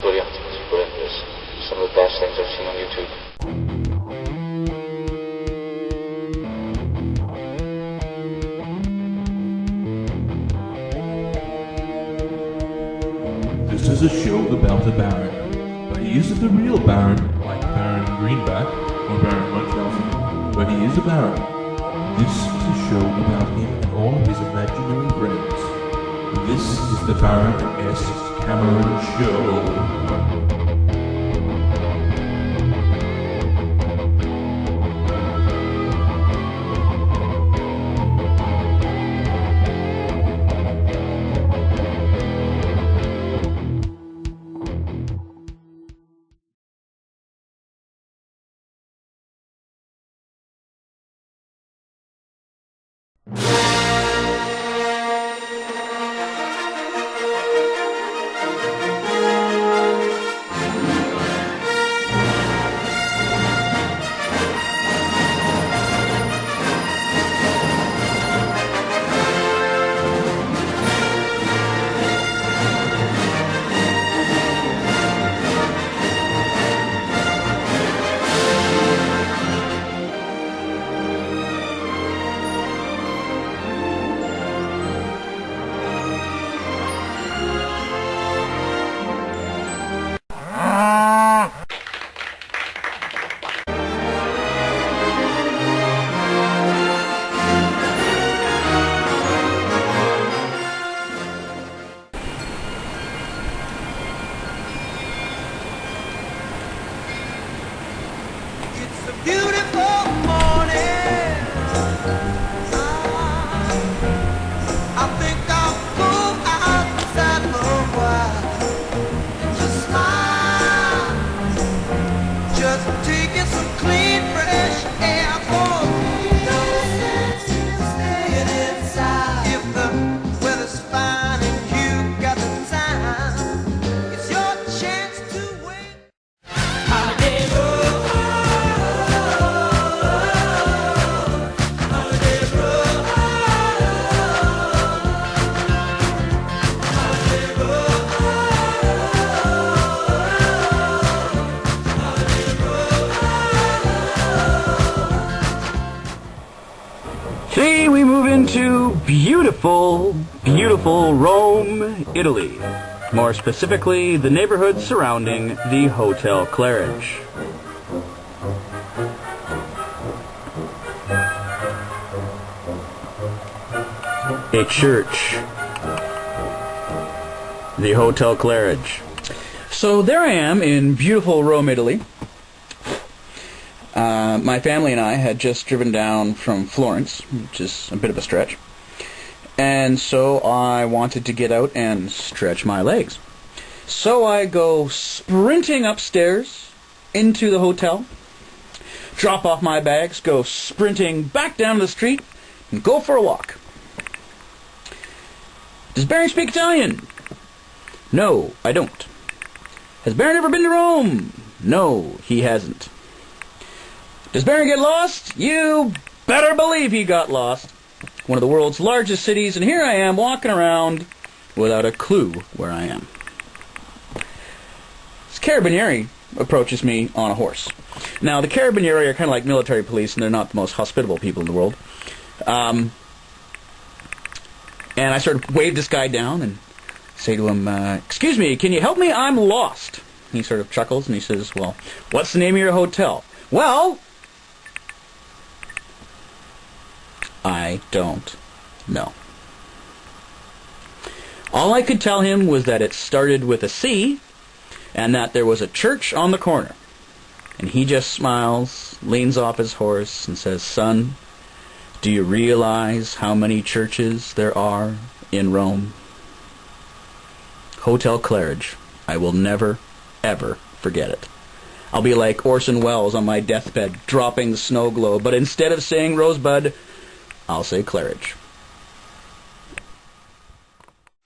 Brilliant. It's brilliant. It's some of the best things I've seen on YouTube. This is a show about the Baron, but he isn't the real Baron, like Baron Greenback or Baron Munchausen, but he is a Baron. This is a show about him and all of his imaginary friends. This is the Baron S. Cameron Show. Today we move into beautiful, beautiful Rome, Italy. More specifically, the neighborhood surrounding the Hotel Claridge. A church. The Hotel Claridge. So there I am in beautiful Rome, Italy. My family and I had just driven down from Florence, which is a bit of a stretch. And so I wanted to get out and stretch my legs. So I go sprinting upstairs into the hotel, drop off my bags, go sprinting back down the street, and go for a walk. Does Baron speak Italian? No, I don't. Has Baron ever been to Rome? No, he hasn't. Does Baron get lost? You better believe he got lost. One of the world's largest cities, and here I am walking around without a clue where I am. This Carabinieri approaches me on a horse. Now, the Carabinieri are kind of like military police, and they're not the most hospitable people in the world. And I sort of wave this guy down and say to him, excuse me, can you help me? I'm lost. He sort of chuckles and he says, well, what's the name of your hotel? Well, I don't know. All I could tell him was that it started with a C and that there was a church on the corner. And he just smiles, leans off his horse and says, son, do you realize how many churches there are in Rome? Hotel Claridge. I will never, ever forget it. I'll be like Orson Welles on my deathbed, dropping the snow globe, but instead of saying Rosebud, I'll say Claridge.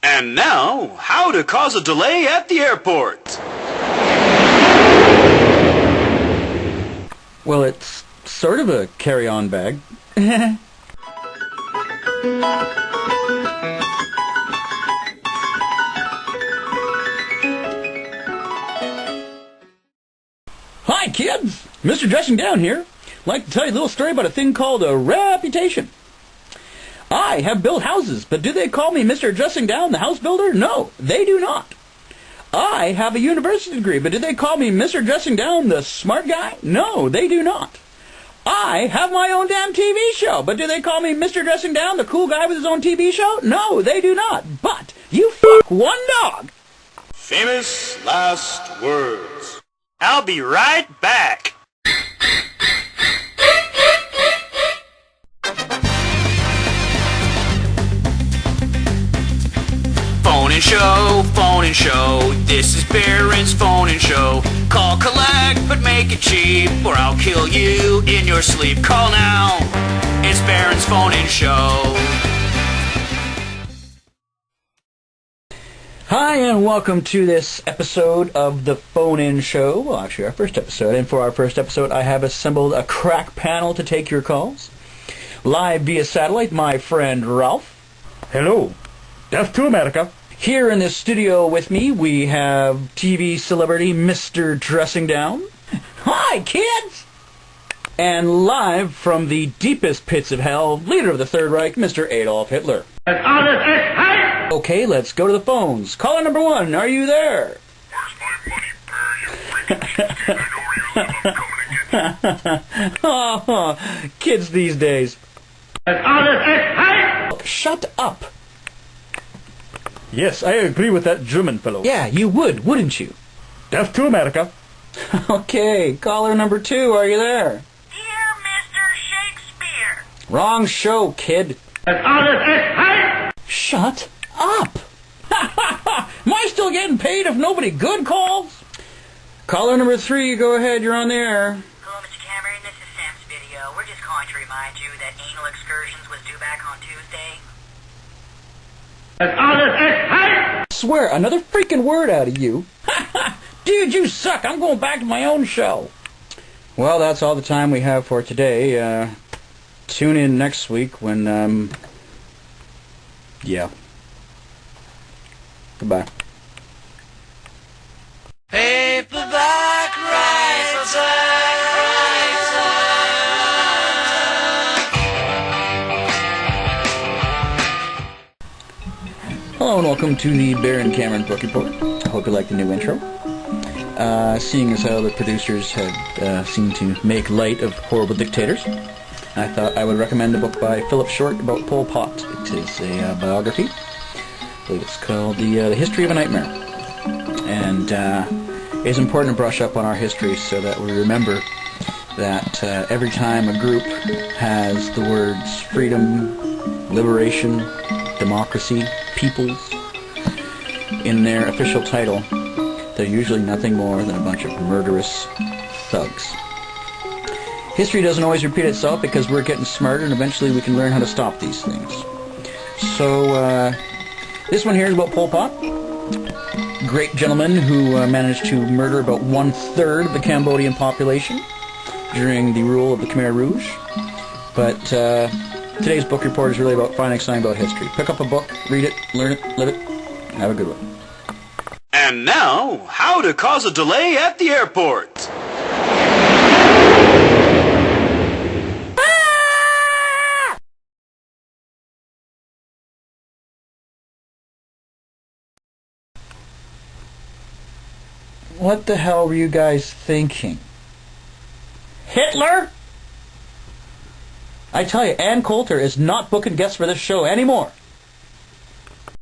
And now, how to cause a delay at the airport. Well, it's sort of a carry-on bag. kids, Mr. Dressing Down here. I'd like to tell you a little story about a thing called a reputation. I have built houses, but do they call me Mr. Dressing Down, the house builder? No, they do not. I have a university degree, but do they call me Mr. Dressing Down, the smart guy? No, they do not. I have my own damn TV show, but do they call me Mr. Dressing Down, the cool guy with his own TV show? No, they do not. But you fuck one dog. Famous last words. I'll be right back. Phone and show. This is Baron's phone and show. Call, collect, but make it cheap, or I'll kill you in your sleep. Call now. It's Baron's phone and show. Hi, and welcome to this episode of the Phone-In Show. Well, actually, our first episode. And for our first episode, I have assembled a crack panel to take your calls. Live via satellite, my friend Ralph. Hello. Death to America. Here in the studio with me, we have TV celebrity Mr. Dressing Down. Hi, kids! And live from the deepest pits of hell, leader of the Third Reich, Mr. Adolf Hitler. Okay, let's go to the phones. Caller number 1, are you there? Where's my money, Barry? You freaking stupid. I know where you live. I'm coming to get you. Oh, kids these days. Shut up. Yes, I agree with that German fellow. Yeah, you would, wouldn't you? Death to America. Okay, caller number 2, are you there? Dear Mr. Shakespeare. Wrong show, kid. Shut up. Am I still getting paid if nobody good calls? Caller number 3, go ahead, you're on the air. Hello, Mr. Cameron. This is Sam's video. We're just calling to remind you that anal excursions was due back on Tuesday. I swear, another freaking word out of you. Dude, you suck. I'm going back to my own show. Well, that's all the time we have for today. Tune in next week when, yeah. Goodbye. Paperback writer. Hello and welcome to the Baron Cameron Book Report. I hope you like the new intro. Seeing as how the producers had seemed to make light of horrible dictators, I thought I would recommend a book by Philip Short about Pol Pot. It is a biography. I believe it's called The History of a Nightmare. And it's important to brush up on our history so that we remember that every time a group has the words freedom, liberation, democracy, peoples in their official title, they're usually nothing more than a bunch of murderous thugs. History doesn't always repeat itself because we're getting smarter and eventually we can learn how to stop these things. So, this one here is about Pol Pot. Great gentleman who managed to murder about 1/3 of the Cambodian population during the rule of the Khmer Rouge. But, today's book report is really about finding something about history. Pick up a book, read it, learn it, live it. Have a good one. And now, how to cause a delay at the airport. What the hell were you guys thinking? Hitler? I tell you, Ann Coulter is not booking guests for this show anymore.